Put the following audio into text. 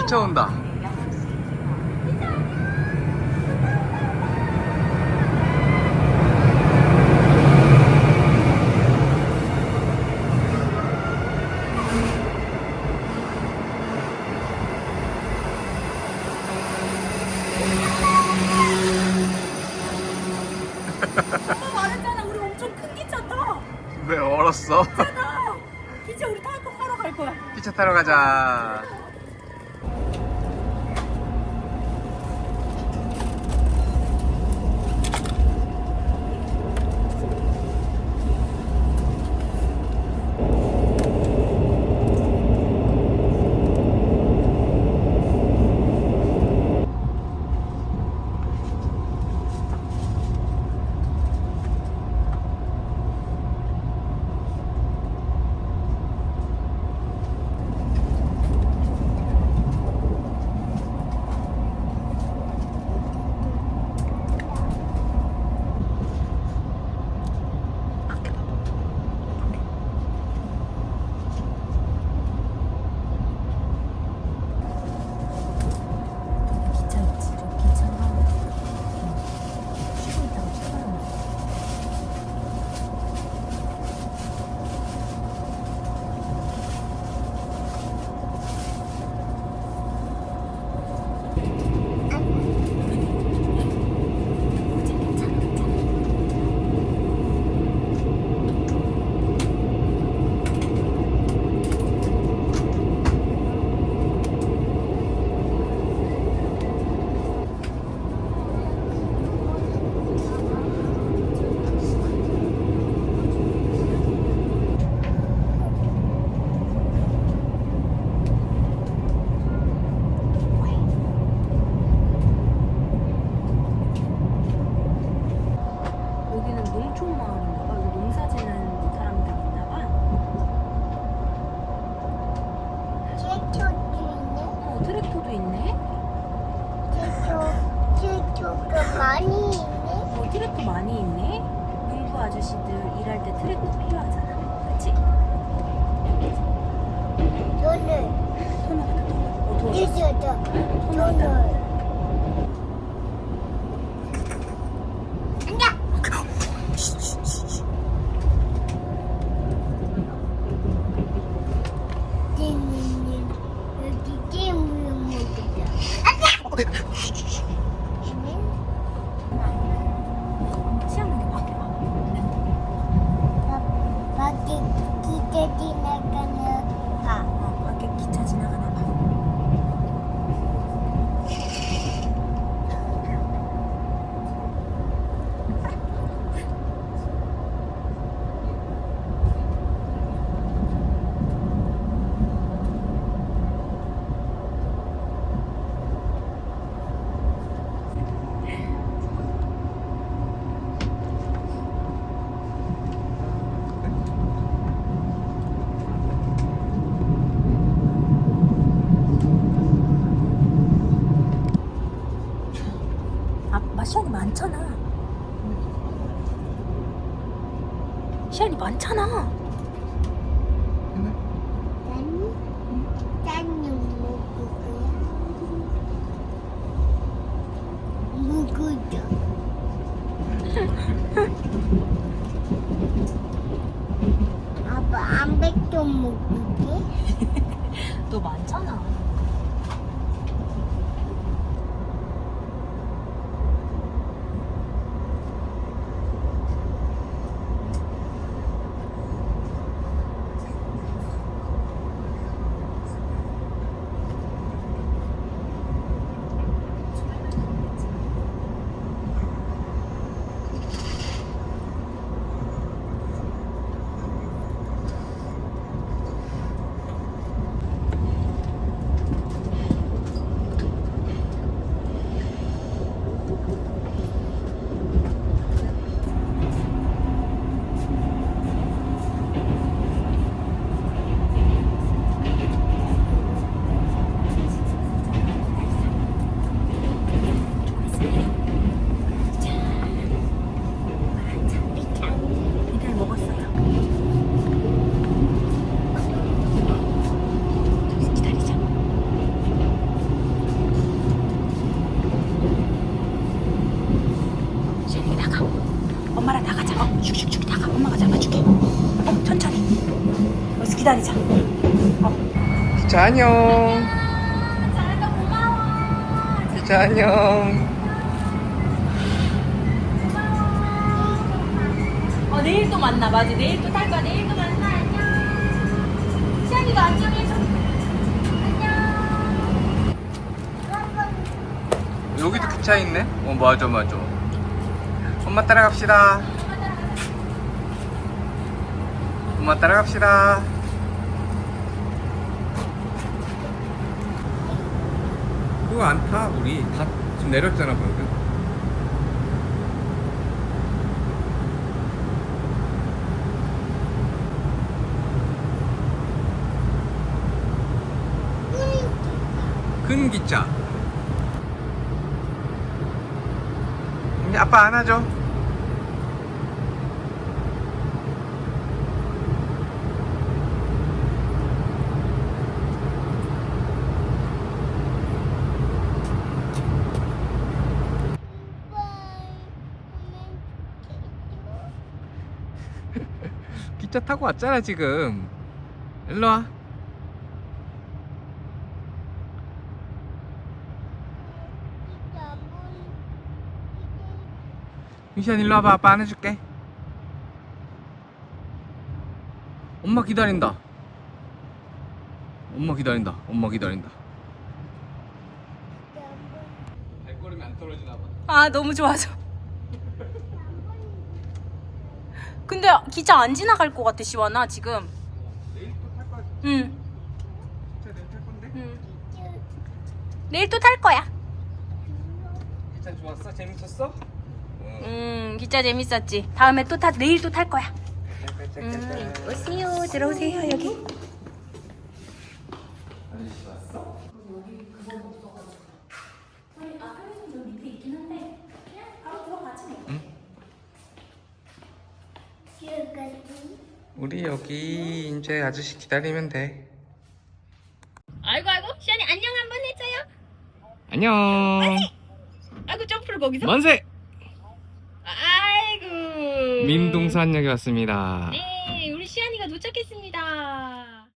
쫓아온다. 엄마 말했잖아. 우리 엄청 큰 기차 타. 왜 얼었어? 기차다. 기차 우리 타러 갈 거야. 기차 타러 가자. 기차 있지. 저 기차가 쉬고 있다가 출발하는 거야. 여기는 농촌 마을인가 봐. 여기 농사 짓는 사람들 있나 봐. 트랙터도 있네. 트랙터가 많이 있네. 트랙터 많이 있네. 농부 아저씨들 일할 때 트랙터 필요하잖아. 그렇지? 돈을 토너 같은 토너. 도와줬어. 주셔서 토너 돈을. 같다. 띠님 여기 게임을 먹자. 시원하게 밖에 봐. 밖에 기차 지나가는 가. 밖에 기차 지나가나 봐. 시간이 많잖아. 시간이 많잖아. 짠 먹을 거야. 먹어줘. 아빠 암백 좀 먹을게. 너 많잖아. 기다리자. 기차 안녕. 잘가 고마워. 기차 안녕. 내일 또 만나. 맞아. 내일 또 탈 거야. 내일 또 만나. 안녕. 시안이도 안녕해줘. 안녕. 여기도 기차 있네? 맞아. 엄마 따라갑시다. 엄마 따라갑시다. 그거 안 타? 우리 다 지금 내렸잖아 방금. 큰 기차. 이제 아빠 안아줘. 기차 타고 왔잖아 지금. 일로 와. 미션 일로 와봐. 아빠 안아줄게. 엄마 기다린다. 엄마 기다린다. 발걸음이 안 떨어지나 봐. 너무 좋아서. 근데 기차 안 지나갈 것 같아, 시원아, 지금. 내일 또 탈 거야. 응. 기차 내일 탈 건데? 응. 내일 또 탈 거야. 기차 좋았어? 재밌었어? 기차 재밌었지. 다음에 내일 또 탈 거야. 오세요. 들어오세요, 여기. 아저씨 왔어? 우리 여기 이제 아저씨 기다리면 돼. 아이고, 시안이 안녕 한번 해줘요. 안녕. 아이고, 점프를 거기서? 만세. 아이고. 민동산역에 왔습니다. 네, 우리 시안이가 도착했습니다.